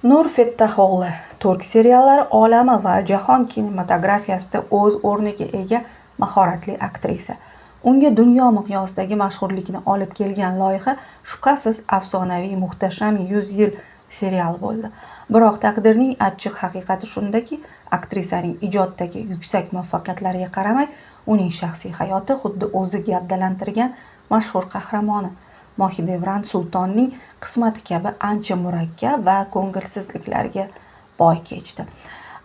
Nur Fettahoğlu turk seriallari olami va jahon kinematografiyasida o'z o'rniga ega mahoratli aktrisa. Unga dunyo miqyosidagi mashhurlikni olib kelgan loyiha shubhasiz afsonaviy Muhtasham 100 yil seriali bo'ldi. Biroq taqdirning achchiq haqiqati shundaki, aktrisaning ijoddagi yuksak muvaffaqiyatlariga qaramay, uning shaxsiy hayoti xuddi o'zi gavdalantirgan mashhur qahramoni Mohidevran Sultonning qismati kabi ancha murakkab va ko'ngilsizliklarga boy kechdi.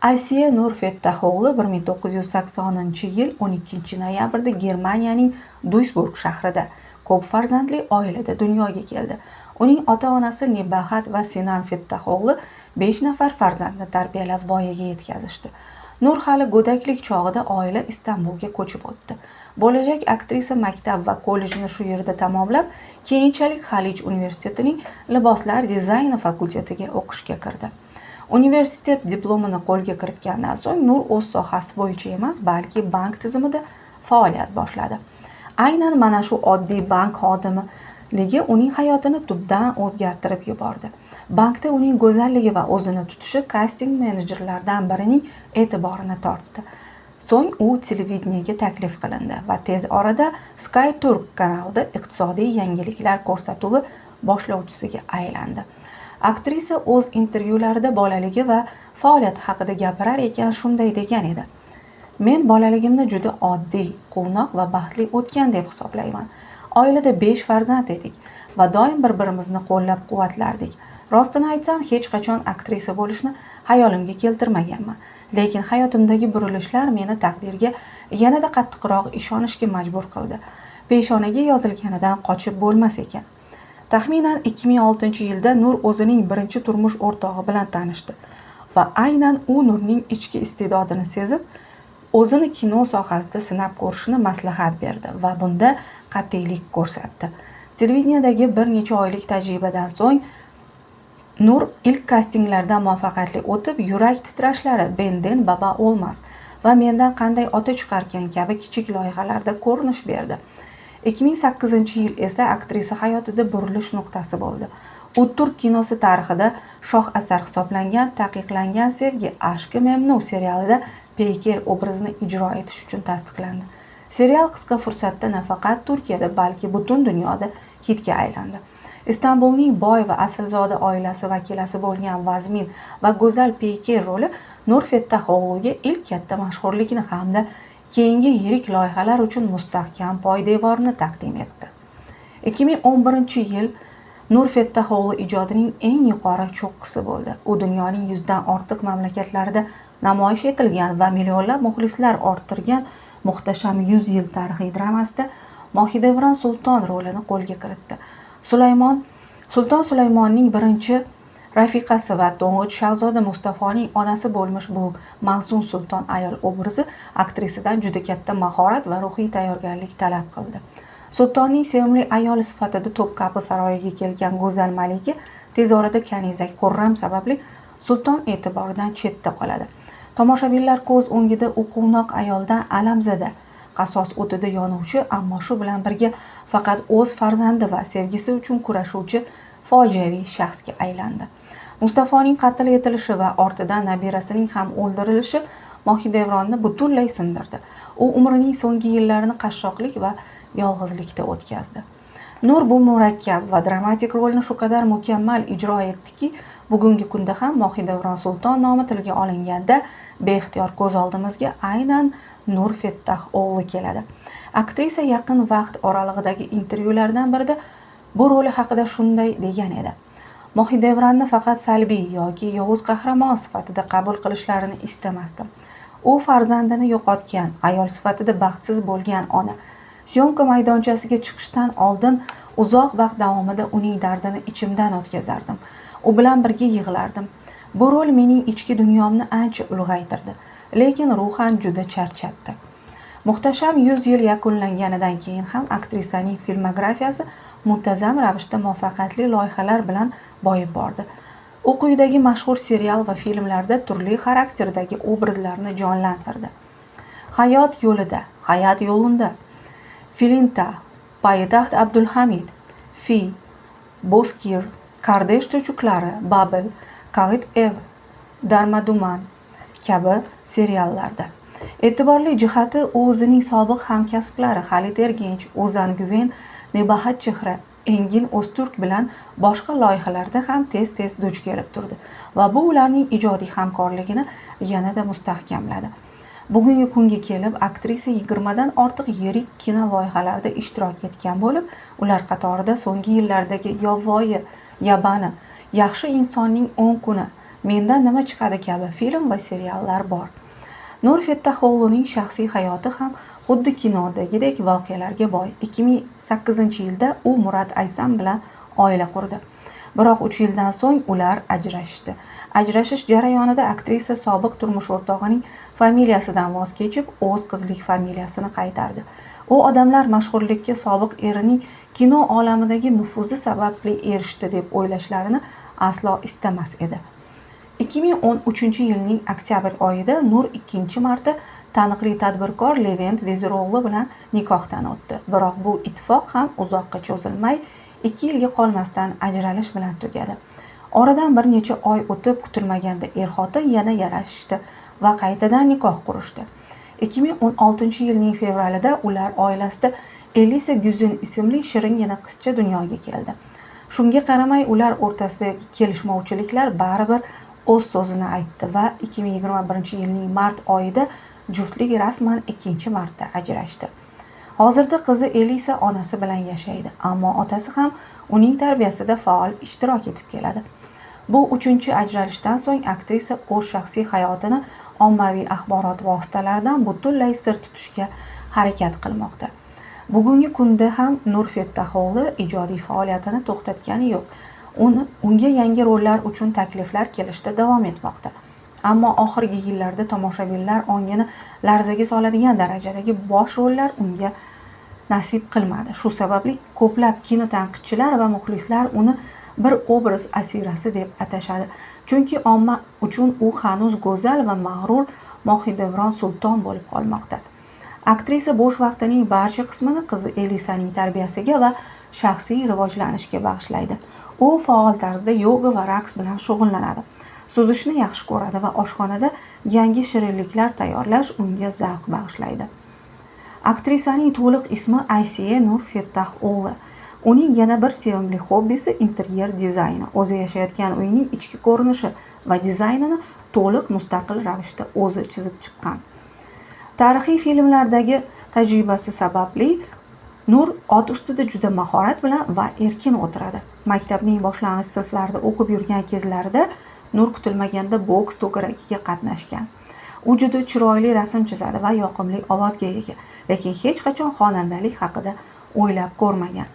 Aysiya Nur Fettahoğlu 1980-yil 12-noyabrda Germaniyaning Duisburg shahrida ko'p farzandli oilada dunyoga keldi. Uning ota-onasi Nebahat va Sinan Fettahoğlu 5 nafar farzandni tarbiyalab voyaga yetkazishdi. Nur hali go'daklik chog'ida oila Istanbulga ko'chib o'tdi. Bo'lajak aktrisa maktab va kollejni shu yerda tamomlab, keyinchalik Xalij universitetining liboslar dizayni fakultetiga o'qishga kirdi. Universitet diplomini qo'lga kiritgandan so'ng Nur o'z sohasi bo'yicha emas, balki bank tizimida faoliyat boshladi. Aynan mana shu oddiy bank xodimligi uning hayotini tubdan o'zgartirib yubordi. Bankda uning go'zalligi va o'zini tutishi kasting menejerlardan birining e'tiborini tortdi. So'ng u televideniyaga taklif qilindi va tez orada Sky Turk kanalida iqtisodiy yangiliklar ko'rsatuvi boshlovchisiga aylandi. Aktrisa o'z intervyularida bolaligi va faoliyati haqida gapirar ekan shunday degan edi: "Men bolaligimni juda oddiy, quvnoq va baxtli o'tgan deb hisoblayman. Oilada 5 farzand edik va doim bir-birimizni qo'llab-quvvatlardik. Rostini aytsam, hech qachon aktrisa bo'lishni hayolimga keltirmaganman. Lekin hayotimdagi burilishlar meni taqdirga yanada qattiqroq ishonishga majbur qildi. Peshonaga yozilganidan qochib bo'lmas ekan." Taxminan 2006-yilda Nur o'zining birinchi turmush o'rtog'i bilan tanishdi va aynan u Nurning ichki iste'dodini sezib, o'zini kino sohasida sinab ko'rishni maslahat berdi va bunda qat'iylik ko'rsatdi. Televideniyadagi bir necha oylik tajribadan so'ng Nur ilk kastinglardan muvaffaqiyatli o'tib, Yurak titrashlari, Benden baba olmaz va Mendan qanday ota chiqargan kabi kichik loyihalarda ko'rinish berdi. 2008-yil esa aktrisa hayotida burilish nuqtasi bo'ldi. U turk kinosi tarixida shoh asar hisoblangan Taqiqlangan sevgi Ashqi Memnu serialida Peyker obrazini ijro etish uchun tasdiqlandi. Serial qisqa fursatda nafaqat Turkiyada, balki butun dunyoda hitga aylandi. Istanbulning boy va aslzoda oilasi vakilasi bo'lgan Vazmin va go'zal Peyker roli Nur Fettahoğluga ilk katta mashhurlikni hamda keyingi yirik loyihalar uchun mustahkam poydevorni taqdim etdi. 2011-yil Nur Fettahoğlu ijodining eng yuqori cho'qqisi bo'ldi. U dunyoning 100 dan ortiq mamlakatlarida namoyish etilgan va millionlab muxlislar orttirgan Muhtasham 100 yil tarixiy dramasida Mohidevran Sulton rolini qo'lga kiritdi. Sulton Sulaymonning birinchi rafiqasi va to'ng'ich shahzoda Mustafoning onasi bo'lmish bu mahzun sulton ayol obrazi aktrisadan juda katta mahorat va ruhiy tayyorgarlik talab qildi. Sultonning sevimli ayoli sifatida Topkapı saroyiga kelgan go'zal malika tez orada kanizak Xurram sababli sulton e'tiboridan chetda qoladi. Tomoshabinlar ko'z o'ngida u quvnoq ayoldan alamzada, qasos o'tida yonuvchi, ammo shu bilan birga faqat o'z farzandi va sevgisi uchun kurashuvchi fojiaviy shaxsga aylandi. Mustafoning qatl etilishi va ortidan nabirasining ham o'ldirilishi Mohidevronni butunlay sindirdi. U umrining so'nggi yillarini qashshoqlik va yolg'izlikda o'tkazdi. Nur bu murakkab va dramatik rolni shu qadar mukammal ijro etdiki, bugungi kunda ham Mohidevran Sulton nomi tilga olinganda beixtiyor ko'z oldimizga aynan Nur Fettahoğlu keladi. Aktrisa yaqin vaqt oralig'idagi intervyulardan birida bu roli haqida shunday degan edi: "Mohidevranni faqat salbiy yoki yovuz qahramon sifatida qabul qilishlarini istamasdim. U farzandini yo'qotgan, ayol sifatida baxtsiz bo'lgan ona. Syomka maydonchasiga chiqishdan oldin uzoq vaqt davomida uning dardini ichimdan o'tkazardim. U bilan birga yig'lardim. Bu rol mening ichki dunyomni ancha ulg'aytirdi, lekin ruhan juda charchatdi." Muhtasham 100 yil yakunlanganidan keyin ham aktrisaning filmografiyasi muntazam ravishda muvaffaqiyatli loyihalar bilan boyib bordi. U quyidagi mashhur serial va filmlarda turli xarakterdagi obrazlarni jonlantirdi. Hayot yo'lida, Hayat yo'lunda, Filinta, Poytaxt Abdulhamid, Fi, Bozkir, Kardesh cho'chuqlari, Babel, Kag'it ev, Darmaduman kabi seriallarda. E'tiborli jihati, u o'zining sobiq hamkasblari Xalit Ergench, Ozan Guven, Nebahat Chehra, Engin O'zturk bilan boshqa loyihalarda ham tez-tez duch kelib turdi va bu ularning ijodiy hamkorligini yanada mustahkamladi. Bugungi kunga kelib aktrisa 20 dan ortiq yirik kino loyihalarida ishtirok etgan bo'lib, ular qatorida so'nggi yillardagi Yovvoyi, Yabani, Yaxshi insonning 10 kuni, Mendan nima chiqadi kabi film va seriallar bor. Nur Fettaxoğlu'ning shaxsiy hayoti ham xuddi kinodagidek voqealarga boy. 2008-yilda u Murat Aysam bilan oila qurdi. Biroq 3 yildan so'ng ular ajrashdi. Ajrashish jarayonida aktrisa sobiq turmush o'rtog'ining familiyasidan voz kechib, o'z qizlik familiyasini qaytardi. U odamlar mashhurlikka sobiq erining kino olamidagi nufuzi sababli erishdi deb o'ylashlarini aslo istamas edi. 2013-yilning oktyabr oyida Nur ikkinchi marta taniqli tadbirkor Levent Veziroğlu bilan nikohdan o'tdi. Biroq bu ittifoq ham uzoqqa cho'zilmay 2 yilga qolmasdan ajralish bilan tugadi. Oradan bir necha oy o'tib, kutilmaganda er-xotin yana yarashishdi va qaytadan nikoh qurishdi. 2016-yilning fevralida ular oilasida Elisa Güzin ismli shiringina qizcha dunyoga keldi. Shunga qaramay, ular o'rtasidagi kelishmovchiliklar baribir o'z so'zini aytdi va 2021-yilning mart oyida juftlik rasman ikkinchi marta ajrashdi. Hozirda qizi Elisa onasi bilan yashaydi, ammo otasi ham uning tarbiyasida faol ishtirok etib keladi. Bu 3-chi ajralishdan so'ng aktrisa o'z shaxsiy hayotini ommaviy axborot vositalaridan butunlay sir tutishga harakat qilmoqda. Bugungi kunda ham Nur Fettaxoğlu ijodiy faoliyatini to'xtatgani yo'q. Unga yangi rollar uchun takliflar kelishda davom etmoqda. Ammo oxirgi yillarda tomoshabinlar ongini larzaga soladigan darajadagi bosh rollar unga nasib qilmadi. Shu sababli ko'plab kino tanqidchilar va muxlislar uni bir obraz asirasi deb atashadi. Chunki omma uchun u hanuz go'zal va mag'rur Mohidevron sulton bo'lib qolmoqda. Aktrisa bo'sh vaqtining barcha qismini qizi Elisaning tarbiyasiga va shaxsiy rivojlanishga bag'ishlaydi. U faol tarzda yoga va raqs bilan shug'ullanadi. Suzishni yaxshi ko'radi va oshxonada yangi shirinliklar tayyorlash unga zavq bag'ishlaydi. Aktrisaning to'liq ismi Aysiye Nur Fettaxoğlu. Uning yana bir sevimli hobbisi interyer dizayni. O'zi yashayotgan uyining ichki ko'rinishi va dizaynini to'liq mustaqil ravishda o'zi chizib chiqqan. Tarixiy filmlardagi tajribasi sababli Nur ot ustida juda mahorat bilan va erkin o'tiradi. Maktabning boshlang'ich sinflarida o'qib yurgan kezlarida Nur kutilmaganda boks to'garagiga qatnashgan. U juda chiroyli rasm chizadi va yoqimli ovozga ega, lekin hech qachon xonandalik haqida o'ylab ko'rmagan.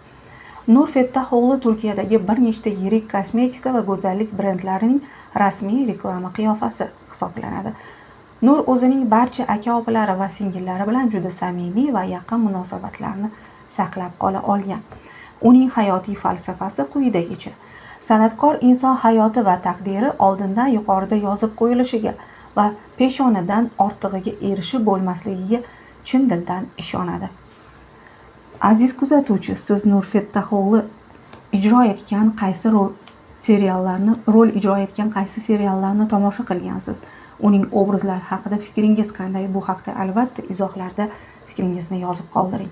Nur Fettaxoğlu Turkiyadagi bir nechta yirik kosmetika va go'zallik brendlarining rasmiy reklama qiyofasi hisoblanadi. Nur o'zining barcha aka-opalari va singillari bilan juda samimiy va yaqin munosabatlarni saqlab qola olgan. Uning hayotiy falsafasi quyidagicha: san'atkor inson hayoti va taqdiri oldindan yuqorida yozib qo'yilishiga va peshonadan ortig'iga erishib bo'lmasligiga chin dildan ishonadi. Aziz kuzatuvchi, siz Nur Fettaxoğlu ijro etgan qaysi seriallarni tomosha qilgansiz? Uning obrazlari haqida fikringiz qanday? Bu haqda albatta izohlarda fikringizni yozib qoldiring.